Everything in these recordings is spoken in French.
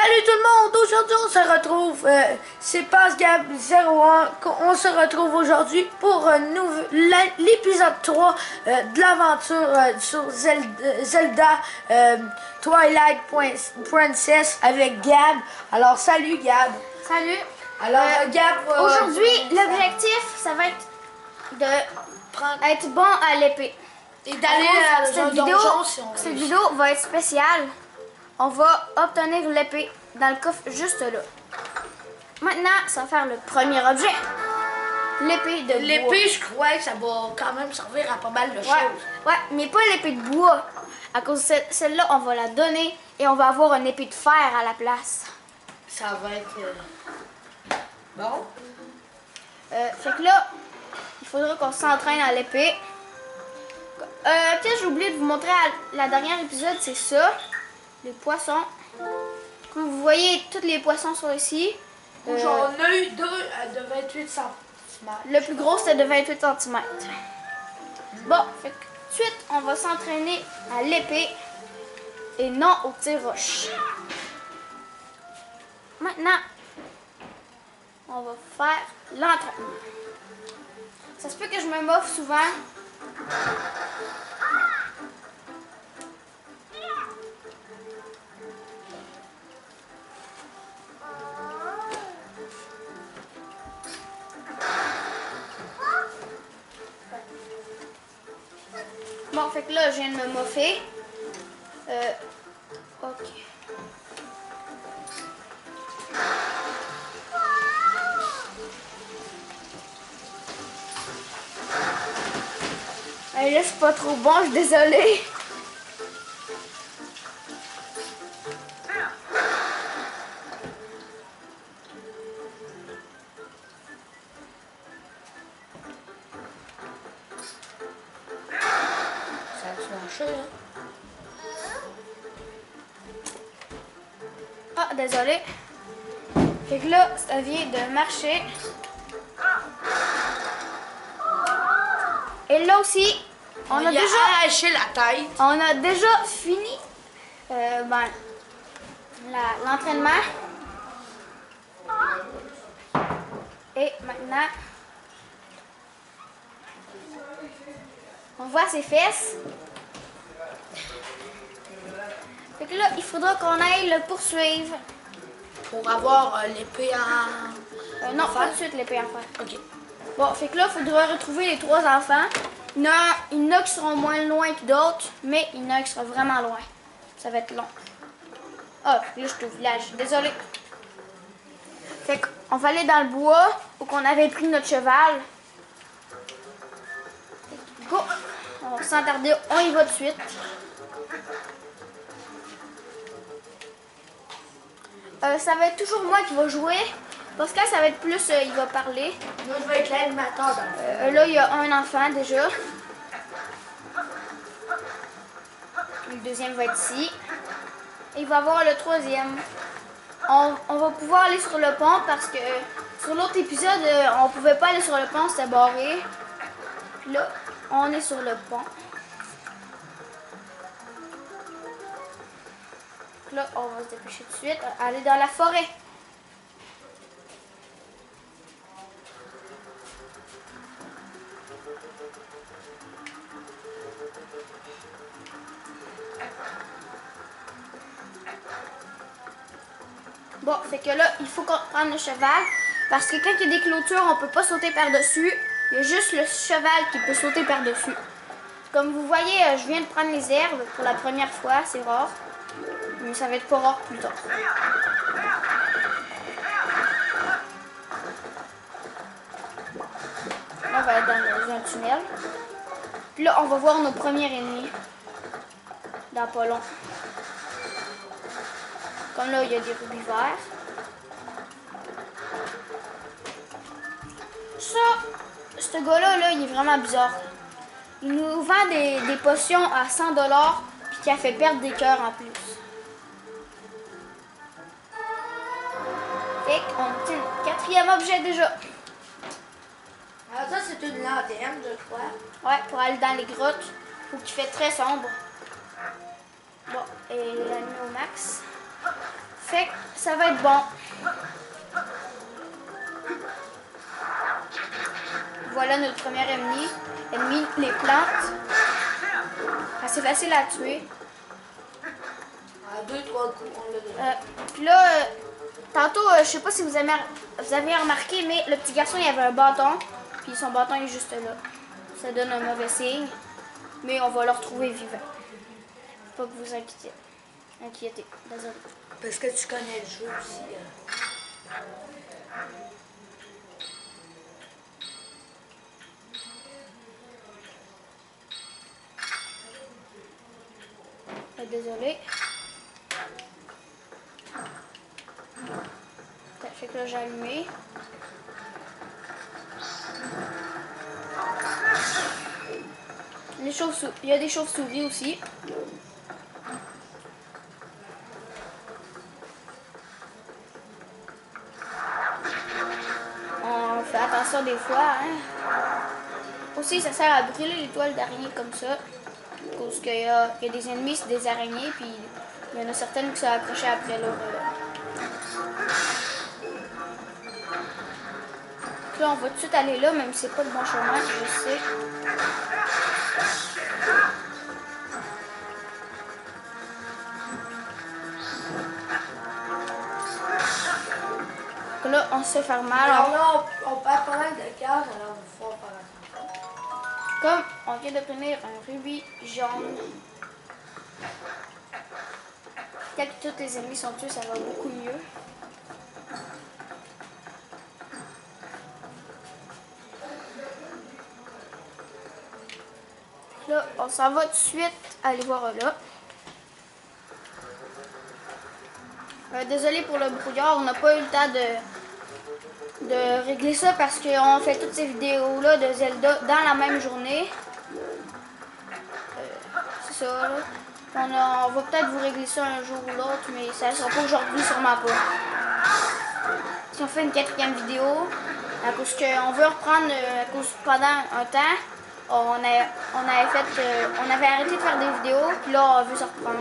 Salut tout le monde! Aujourd'hui on se retrouve, c'est PassGab01. On se retrouve aujourd'hui pour l'épisode 3 de l'aventure sur Zelda Twilight Princess avec Gab. Alors salut Gab! Salut! Alors Gab, aujourd'hui l'objectif ça va être de être bon à l'épée. Et d'aller dans un donjon si on Cette vidéo va être spéciale. On va obtenir l'épée dans le coffre juste là. Maintenant, ça va faire le premier objet. L'épée de bois. L'épée, je crois que ça va quand même servir à pas mal de choses. Ouais, mais pas l'épée de bois. À cause de celle-là, on va la donner et on va avoir une épée de fer à la place. Ça va être... bon. Fait que là, il faudra qu'on s'entraîne à l'épée. Peut-être j'ai oublié de vous montrer à la dernière épisode, c'est ça. Les poissons. Comme vous voyez, tous les poissons sont ici. J'en ai eu deux de 28 cm. Le plus gros, c'était de 28 cm. Bon, fait que tout de suite, on va s'entraîner à l'épée et non au tir roche. Maintenant, on va faire l'entraînement. Ça se peut que je me moffe souvent. Bon, fait que là, je viens de me moffer. Ok. Là, c'est pas trop bon, je suis désolée. Ça a marché, hein? Ah, désolée. Fait que là, ça vient de marcher. Et là aussi, on a déjà arraché la tête. On a déjà fini l'entraînement. Et maintenant, on voit ses fesses. Fait que là, il faudra qu'on aille le poursuivre. Pour avoir l'épée en... Non, pas tout de suite l'épée en fer. Ok. Bon, fait que là, il faudra retrouver les trois enfants. Il y en a qui seront moins loin que d'autres, mais il y en a qui seront vraiment loin. Ça va être long. Ah, là, je suis au village. Désolée. Fait qu'on va aller dans le bois où on avait pris notre cheval. Go! On va sans tarder, on y va de suite. Ça va être toujours moi qui va jouer. Pascal, ça va être plus, il va parler. Moi, je vais être l'animateur. Là, il y a un enfant déjà. Le deuxième va être ici. Et il va y avoir le troisième. On va pouvoir aller sur le pont parce que sur l'autre épisode, on pouvait pas aller sur le pont, c'était barré. Puis là, on est sur le pont. Là, on va se dépêcher tout de suite, aller dans la forêt. Bon, fait que là, il faut qu'on prenne le cheval. Parce que quand il y a des clôtures, on peut pas sauter par-dessus. Il y a juste le cheval qui peut sauter par-dessus. Comme vous voyez, je viens de prendre les herbes pour la première fois. C'est rare. Mais ça va être pas rare plus tard. Là, on va être dans un tunnel. Puis là, on va voir nos premiers ennemis. Dans pas long. Comme là, il y a des rubis verts. Ça, ce gars-là, là, il est vraiment bizarre. Il nous vend des potions à 100 $, puis qui a fait perdre des cœurs en plus. Fait qu'on obtient le quatrième objet déjà. Alors ça, c'est une lanterne, je crois. Ouais, pour aller dans les grottes. Faut qu'il fait très sombre. Bon, et la nuit au max. Fait que ça va être bon. Voilà notre premier ennemi. Les plantes. Assez facile à tuer. À 2-3 coups, on l'a. Puis là, tantôt, je sais pas si vous avez remarqué, mais le petit garçon, il avait un bâton. Puis son bâton est juste là. Ça donne un mauvais signe. Mais on va le retrouver vivant. Faut pas que vous inquiétez. Désolé. Parce que tu connais le jeu aussi. Désolé. Ça fait que là, j'ai allumé. Il y a des chauves-souris aussi. On fait attention des fois. Hein. Aussi, ça sert à brûler les toiles d'araignée comme ça. Parce qu'il y a des ennemis, c'est des araignées, puis il y en a certaines qui sont accrochées après leur... Là, on va tout de suite aller là, même si c'est pas le bon chemin, je sais. Donc là, on se fait faire mal. Alors là, on perd pas mal de cases, alors il faut faire attention. Comme on vient d'obtenir un rubis jaune. Quand tous les ennemis sont tués, ça va beaucoup mieux. Là, on s'en va tout de suite aller voir là. Désolé pour le brouillard, on n'a pas eu le temps de régler ça parce qu'on fait toutes ces vidéos-là de Zelda dans la même journée. C'est ça, là. On va peut-être vous régler ça un jour ou l'autre, mais ça ne sera pas aujourd'hui, sûrement pas. Si on fait une 4e vidéo, à cause qu'on veut reprendre, pendant un temps, on avait arrêté de faire des vidéos, puis là, on veut se reprendre.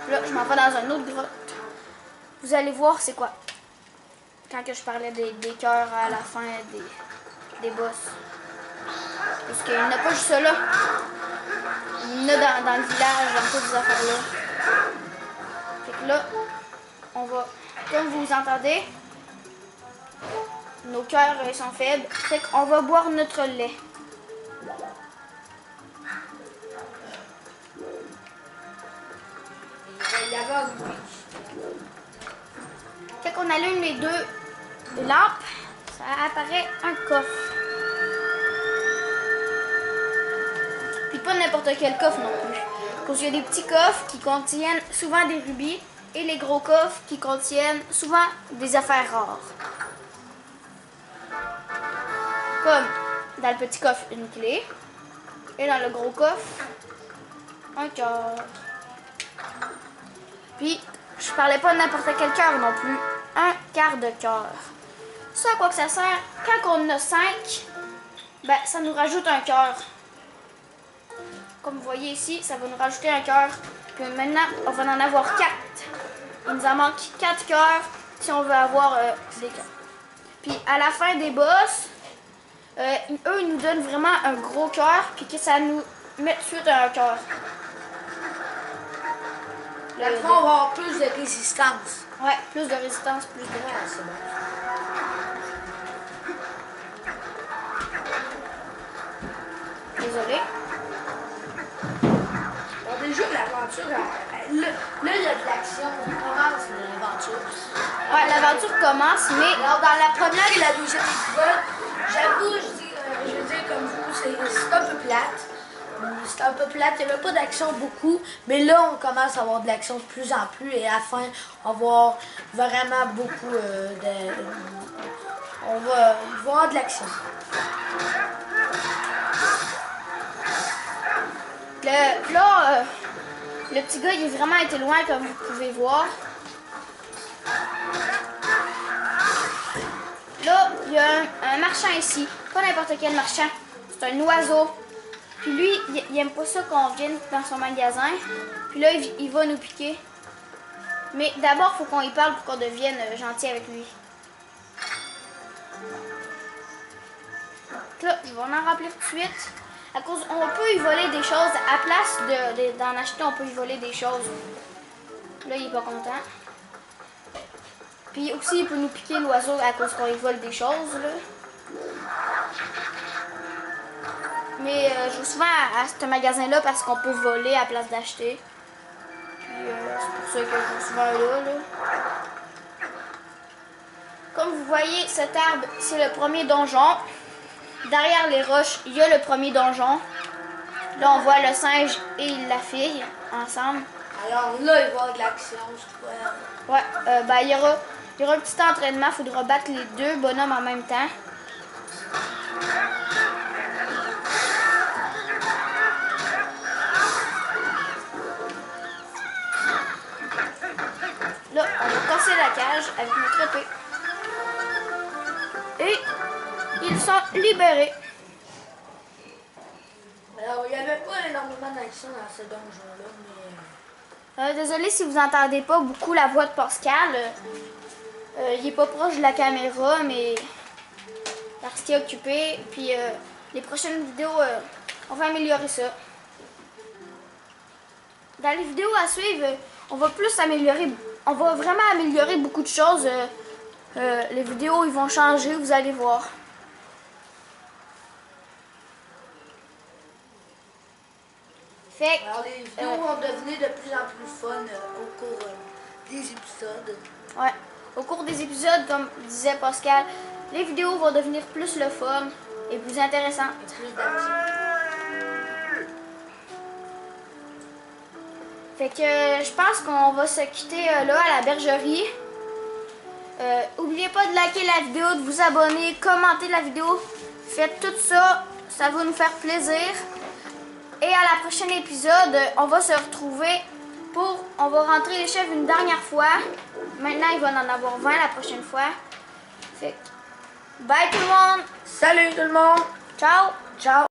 Là, je m'en vais dans une autre grotte. Vous allez voir c'est quoi. Quand que je parlais des cœurs à la fin des boss. Parce qu'il n'y en a pas juste là. Il y en a dans le village, dans toutes ces affaires-là. Fait que là, on va, comme vous entendez, nos cœurs sont faibles. Fait qu'on va boire notre lait. Quand on allume les deux lampes, ça apparaît un coffre. Puis pas n'importe quel coffre non plus. Parce qu'il y a des petits coffres qui contiennent souvent des rubis et les gros coffres qui contiennent souvent des affaires rares. Comme dans le petit coffre, une clé. Et dans le gros coffre, un cœur. Puis, je parlais pas de n'importe quel cœur non plus. Un quart de cœur. Ça, à quoi que ça sert? Quand on en a 5, ben, ça nous rajoute un cœur. Comme vous voyez ici, ça va nous rajouter un cœur. Puis maintenant, on va en avoir 4. Il nous en manque 4 cœurs si on veut avoir des cœurs. Puis, à la fin des boss, eux, ils nous donnent vraiment un gros cœur. Puis que ça nous met tout de suite un cœur. Là, on va avoir plus de résistance. Ouais, plus de résistance, plus de... Ouais, c'est bon. Désolé. Bon, déjà, l'aventure, là, il y a de l'action. On commence l'aventure. Ouais, l'aventure commence, mais... Alors, dans la première et la deuxième épisode, j'avoue, je veux dire comme vous, c'est un peu plate. C'est un peu plate, il n'y avait pas d'action beaucoup, mais là on commence à avoir de l'action de plus en plus et à la fin on va avoir vraiment beaucoup on va voir de l'action. Le petit gars il est vraiment été loin comme vous pouvez voir. Là, il y a un marchand ici, pas n'importe quel marchand, c'est un oiseau. Puis lui, il aime pas ça qu'on vienne dans son magasin. Puis là, il va nous piquer. Mais d'abord, il faut qu'on y parle pour qu'on devienne gentil avec lui. Donc là, je vais en rappeler tout de suite. À cause, on peut y voler des choses. À place d'en acheter, on peut y voler des choses. Là, il est pas content. Puis aussi, il peut nous piquer l'oiseau à cause qu'on y vole des choses. Là. Mais je vais souvent à ce magasin-là parce qu'on peut voler à place d'acheter. Puis c'est pour ça que je vais souvent là. Comme vous voyez, cet arbre, c'est le premier donjon. Derrière les roches, il y a le premier donjon. Là, on voit le singe et la fille ensemble. Alors là, il va y avoir de l'action, je crois. Ouais, ben, il y aura un petit entraînement. Il faudra battre les deux bonhommes en même temps. Là, on va casser la cage avec notre épée. Et ils sont libérés. Alors, il n'y avait pas énormément d'action dans ce donjon-là, mais... Désolé si vous n'entendez pas beaucoup la voix de Pascal. Il est pas proche de la caméra, mais parce qu'il est occupé. Puis les prochaines vidéos, on va améliorer ça. Dans les vidéos à suivre, on va vraiment améliorer beaucoup de choses. Les vidéos, ils vont changer, vous allez voir. Fait Alors, les vidéos vont devenir de plus en plus fun au cours des épisodes. Ouais. Au cours des épisodes, comme disait Pascal, les vidéos vont devenir plus le fun et plus intéressantes. Et plus d'action. Fait que je pense qu'on va se quitter là à la bergerie. N'oubliez pas de liker la vidéo, de vous abonner, commenter la vidéo. Faites tout ça, ça va nous faire plaisir. Et à la prochaine épisode, on va se retrouver on va rentrer les chefs une dernière fois. Maintenant, il va en avoir 20 la prochaine fois. Fait que, bye tout le monde! Salut tout le monde! Ciao! Ciao!